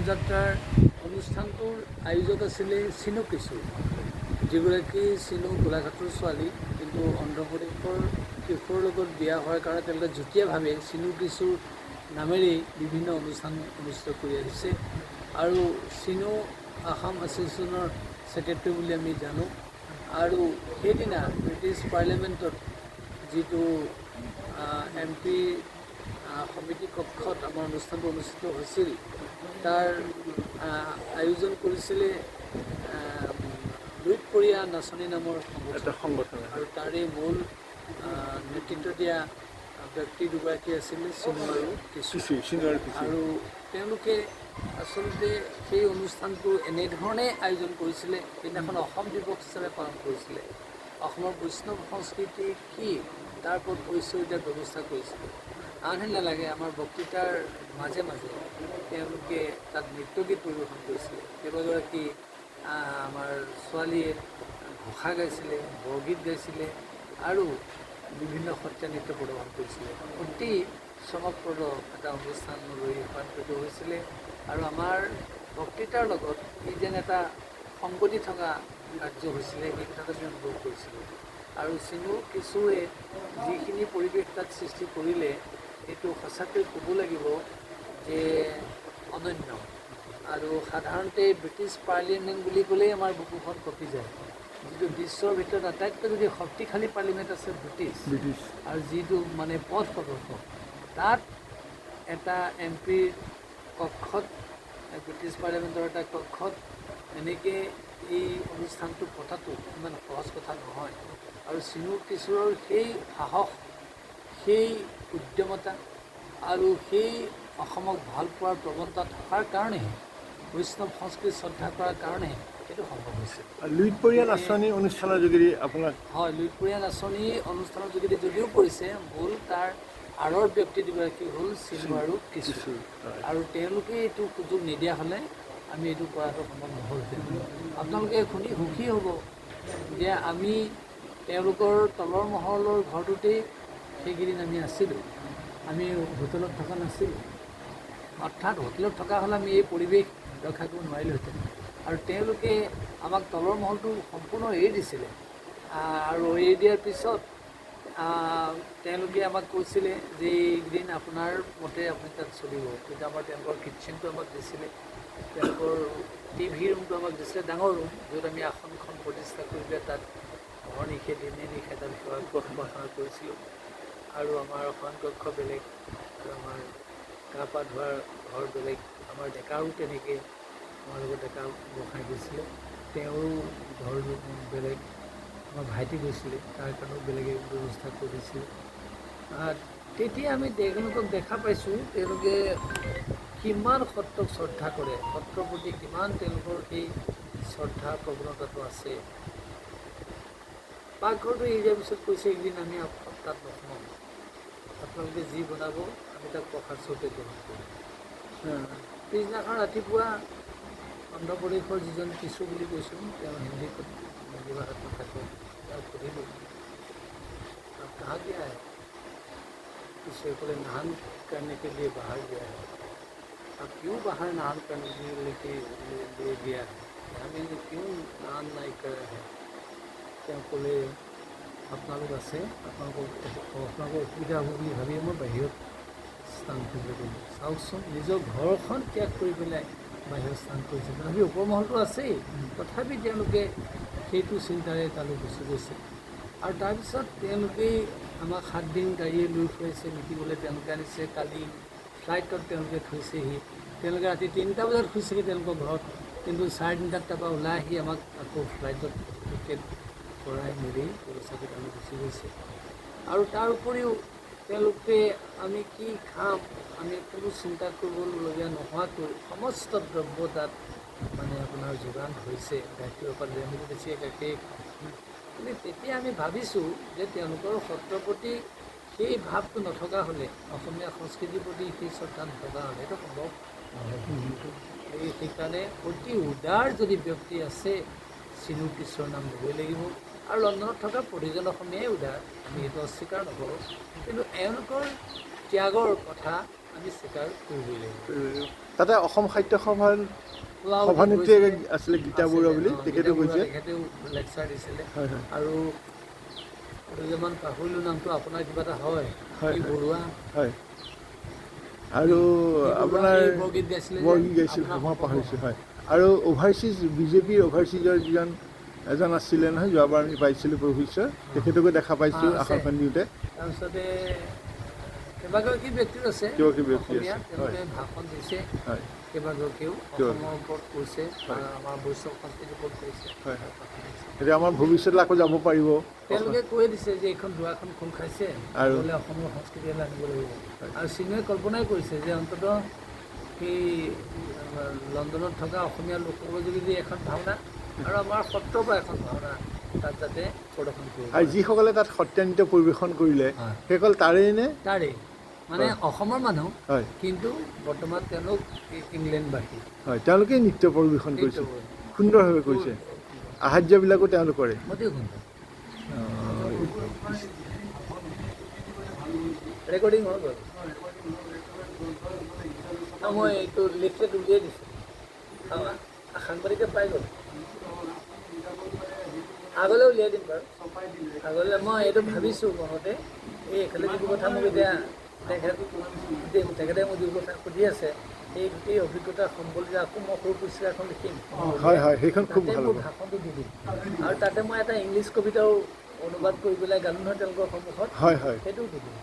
যাত্ৰাৰ অনুষ্ঠানটোৰ আয়োজক আছিলে চিনু কিশোৰ, যিগৰাকী চিনু গোলাঘাটৰ ছোৱালী, কিন্তু অন্ধ্ৰপ্ৰদেশৰ কিশোৰৰ লগত বিয়া হোৱাৰ কাৰণে তেওঁলোকে যুটীয়াভাৱে চিনু কিশোৰ নামেৰেই বিভিন্ন অনুষ্ঠান অনুষ্ঠিত কৰি আহিছে। আৰু চিনু আসাম এছ'চিয়েশ্যনৰ ছেক্ৰেটাৰী বুলি আমি জানো। আৰু সেইদিনা ব্ৰিটিছ পাৰ্লিয়ামেণ্টত যিটো MP সমিতি কক্ষত আমাৰ অনুষ্ঠানটো অনুষ্ঠিত হৈছিল, তাৰ আয়োজন কৰিছিলে লুইতপৰীয়া নাচনী নামৰ সংগঠন, আৰু তাৰে মূল নেতৃত্ব দিয়া ব্যক্তি দুগৰাকী আছিলে চিনু আৰু কিশোৰ। আৰু তেওঁলোকে আচলতে সেই অনুষ্ঠানটো এনেধৰণে আয়োজন কৰিছিলে, সেইদিনাখন অসম দিৱস হিচাপে পালন কৰিছিলে। অসমৰ বৈষ্ণৱ সংস্কৃতি কি তাৰ ওপৰত পৰিচয় দিয়াৰ ব্যৱস্থা কৰিছিলে। আনহে নালাগে, আমাৰ বক্তৃতাৰ মাজে মাজে তেওঁলোকে তাত নৃত্য গীত পৰিৱেশন কৰিছিলে। কেইবাগৰাকী আমাৰ ছোৱালীয়ে ঘোষা গাইছিলে, বৰগীত গাইছিলে আৰু বিভিন্ন সত্ৰীয়া নৃত্য প্ৰদৰ্শন কৰিছিলে। অতি চমকপ্ৰদ এটা অনুষ্ঠানলৈ ৰূপান্তৰিত হৈছিলে। আৰু আমাৰ বক্তৃতাৰ লগত ই যেন এটা সংগতি থকা কাৰ্য হৈছিলে, সেই কথাটো আমি অনুভৱ কৰিছিলোঁ। আৰু চিনু কিশোৰে যিখিনি পৰিৱেশ তাত সৃষ্টি কৰিলে, সেইটো সঁচাকৈ ক'ব লাগিব যে অনন্য। আৰু সাধাৰণতে ব্ৰিটিছ পাৰ্লিয়ামেণ্ট বুলি ক'লেই আমাৰ বুকুখন কঁপি যায়। যিটো বিশ্বৰ ভিতৰত আটাইতকৈ যদি শক্তিশালী পাৰ্লিয়ামেণ্ট আছে ব্ৰিটিছ, আৰু যিটো মানে পথ প্ৰদৰ্শক, তাত এটা MPৰ কক্ষত, ব্ৰিটিছ পাৰ্লিয়ামেণ্টৰ এটা কক্ষত এনেকৈ এই অনুষ্ঠানটো পতাটো ইমান সহজ কথা নহয়। আৰু চিনু কিশোৰৰ সেই সাহস, সেই উদ্যমতা আৰু সেই অসমক ভাল পোৱাৰ প্ৰৱণতা থকাৰ কাৰণেহে, বৈষ্ণৱ সংস্কৃতি শ্ৰদ্ধা কৰাৰ কাৰণেহে সেইটো সম্ভৱ হৈছে। লুইতপৰীয়া নাচনী অনুষ্ঠানৰ যোগেদি আপোনাক হয়, লুইতপৰীয়া নাচনী অনুষ্ঠানৰ যোগেদি যদিও কৰিছে, মূল তাৰ আঁৰৰ ব্যক্তি দুগৰাকী হ'ল চিনু আৰু কিশোৰ। আৰু তেওঁলোকে এইটো সুযোগ নিদিয়া হ'লে আমি এইটো কৰাটো সম্ভৱ নহ'লহেঁতেন। আপোনালোকে শুনি সুখী হ'ব যে আমি তেওঁলোকৰ তলৰ মহলৰ ঘৰটোতেই সেইকেইদিন আমি আছিলোঁ। আমি হোটেলত থকা নাছিলোঁ। অৰ্থাৎ হোটেলত থকা হ'লে আমি এই পৰিৱেশ ৰক্ষা কৰিব নোৱাৰিলোহেঁতেন। আৰু তেওঁলোকে আমাক তলৰ মহলটো সম্পূৰ্ণ এৰি দিছিলে। আৰু এৰি দিয়াৰ পিছত তেওঁলোকে আমাক কৈছিলে যে এইকেইদিন আপোনাৰ মতে আপুনি তাত চলিব। তেতিয়া আমাৰ তেওঁলোকৰ কিটচেনটো আমাক দিছিলে, তেওঁলোকৰ TV ৰুমটো আমাক দিছিলে, ডাঙৰ ৰুম, য'ত আমি আসনখন প্ৰতিষ্ঠা কৰি পেলাই তাত অহৰ্নিশে দিনে নিশে তাত সেৱা কৰিছিলোঁ। আৰু আমাৰ শয়ন কক্ষ বেলেগ, আৰু আমাৰ গা পা ধোৱাৰ ঘৰ বেলেগ। আমাৰ ডেকাৰো তেনেকৈ আমাৰ লগত ডেকা গোসাঁই গৈছিলে, তেওঁৰো ঘৰ বেলেগ। আমাৰ ভাইটি গৈছিলে, তাৰ কাৰণেও বেলেগে ব্যৱস্থা কৰি দিছিলে। তেতিয়া আমি তেওঁলোকক দেখা পাইছোঁ, তেওঁলোকে কিমান সত্ৰক শ্ৰদ্ধা কৰে, সত্ৰৰ প্ৰতি কিমান তেওঁলোকৰ সেই শ্ৰদ্ধা প্ৰৱণতাটো আছে। পাকঘৰটো এৰি দিয়াৰ পিছত কৈছে, একদিন আমি তাত নোসোমাম, আপোনালোকে যি বনাব আমি তাক প্ৰসাদ স্বৰূপে গ্ৰহণ কৰিম। পিছদিনাখন ৰাতিপুৱা অন্ধ্ৰপ্ৰদেশৰ যিজন কিশোৰ বুলি কৈছোঁ, তেওঁ হিন্দী ভাষাত কথা কয়, তেওঁক সুধিলোঁ आप कहाँ गया है? किशोर बोले नहान करने के लिए बाहर गया है। अब क्यों बाहर नहान करने के लिए गया है? हमें क्यों नहान नहीं कर रहे हैं? তেওঁ ক'লে আপোনালোক আছে, আপোনালোকৰ অসুবিধা হ'ব বুলি ভাবি মই বাহিৰত স্নান কৰিব গ'লোঁ। চাওকচোন, নিজৰ ঘৰখন ত্যাগ কৰি পেলাই বাহিৰত স্নান কৰিছে। তথাপি ওপৰ মহলটো আছেই, তথাপি তেওঁলোকে সেইটো চিন্তাৰে তালৈ গুচি গৈছে। আৰু তাৰপিছত তেওঁলোকেই আমাক 7 দিন গাড়ীয়ে লৈ ফুৰাইছে, মিটিঙলৈ তেওঁলোকে আনিছে। কালি ফ্লাইটত তেওঁলোকে থৈছেহি। তেওঁলোকে ৰাতি 3টা বজাত শুইছেগৈ তেওঁলোকৰ ঘৰত, কিন্তু 3:30 তাৰপৰা ওলাই আহি আমাক আকৌ ফ্লাইটত টিকেট কৰাই মেলি ব্যৱস্থাটো তেওঁলোকে গুচি গৈছে। আৰু তাৰ উপৰিও তেওঁলোকে আমি কি খাম, আমি কোনো চিন্তা কৰিবলগীয়া নোহোৱাকৈ সমস্ত দ্ৰব্য তাত মানে আপোনাৰ যোগান ধৰিছে। গাখীৰৰ পৰা আমি বেছি গাখীৰ খাওঁ। কিন্তু তেতিয়া আমি ভাবিছোঁ যে তেওঁলোকৰ সত্ৰৰ প্ৰতি সেই ভাৱটো নথকা হ'লে, অসমীয়া সংস্কৃতিৰ প্ৰতি সেই শ্ৰদ্ধা নথকা হ'লে সেইটো সম্ভৱ নহয়। সেইকাৰণে অতি উদাৰ যদি ব্যক্তি আছে, চিনু কিশোৰৰ নাম ল'বই লাগিব। আৰু লণ্ডনত থকা প্ৰতিজন অসমীয়াই উদাৰ, আমি এইটো অস্বীকাৰ নকৰোঁ, কিন্তু এওঁলোকৰ ত্যাগৰ কথা আমি স্বীকাৰ কৰিবই লাগিব। তাতে অসম সাহিত্য সভাৰ ওলাও সভানেত্ৰী আছিলে গীতা বৰুৱা বুলি তেখেতেও কৈছে। তেখেতেও লেকচাৰ দিছিলে হয় হয় আৰু দুজনমান পাহৰিলোঁ নামটো আপোনাৰ কিবা এটা হয় হয় কি বৰুৱা হয় আৰু আপোনাৰ এই বৰগীত গাইছিলে যে বৰগীত গাইছিল আপোনাৰ মই পাহৰিছোঁ হয় আৰু অভাৰচিজ বিজেপিৰ অভাৰচিজৰ এজন আছিলে নহয় যোৱাবাৰ আমি পাইছিলোঁ প্ৰফেচৰ তেখেতকো দেখা পাইছোঁ আছে। আসনখন দিওঁতে তাৰপিছতে কেইবাগৰাকী ব্যক্তিও আছে কিবাকিবি ব্যক্তি অসমীয়া আছে তেওঁলোকে ভাষণ দিছে হয় কেইবাগৰাকীও কিবাকিবি। অসমৰ ওপৰত কৈছে হয়। আমাৰ বৈষ্ণৱ সংস্কৃতিৰ ওপৰত কৈছে হয় হয় এতিয়া আমাৰ ভৱিষ্যতে আকৌ যাব পাৰিব তেওঁলোকে কৈ দিছে যে এইখন দুৱাৰখন খোল খাইছে আৰু আগলৈ অসমৰ সংস্কৃতিলৈ আনিব লাগিব হয়। আৰু চিনেমাই কল্পনাই কৰিছে যে অন্ততঃ সেই লণ্ডনত থকা অসমীয়া লোকসকলৰ যোগেদি এখন ভাওনা আৰু আমাৰ সত্ৰৰ পৰা এখন ভাওনা তাত যাতে প্ৰদৰ্শন কৰিব আৰু যিসকলে তাত সত্ৰীয়া নৃত্য পৰিৱেশন কৰিলে হয়। সেইসকল তাৰেই নে তাৰেই মানে হয়। অসমৰ মানুহ হয় কিন্তু বৰ্তমান তেওঁলোক ইংলেণ্ডবাসী হয় তেওঁলোকেই নৃত্য পৰিৱেশন নৃত্য কৰিছে কৰে। সুন্দৰভাৱে কৰিছে আহাৰ্যবিলাকো তেওঁলোকৰে অতি সুন্দৰ ৰেকৰ্ডিং হৈ গ'ল মই এইটো লিফলেট উলিয়াই দিছোঁ সাংবাদিকে পাই গ'ল আগলৈ উলিয়াই দিম বাৰু আগলৈ মই এইটো ভাবিছোঁ মনতে এই একেলগে যিটো কথা মোক এতিয়া তেখেতে মোক যিটো কথা সুধি আছে এই গোটেই অভিজ্ঞতা সম্বল যে আকৌ মই সৰু পুস্তিকাখন লিখিম হয় হয় সেইখন খুব তাতে ভাল মোৰ হ'ব ভাষণটো দি দিম আৰু তাতে মই এটা ইংলিছ কবিতাও অনুবাদ কৰি পেলাই গালো নহয় তেওঁলোকৰ সন্মুখত হয় হয় সেইটোও দি দিম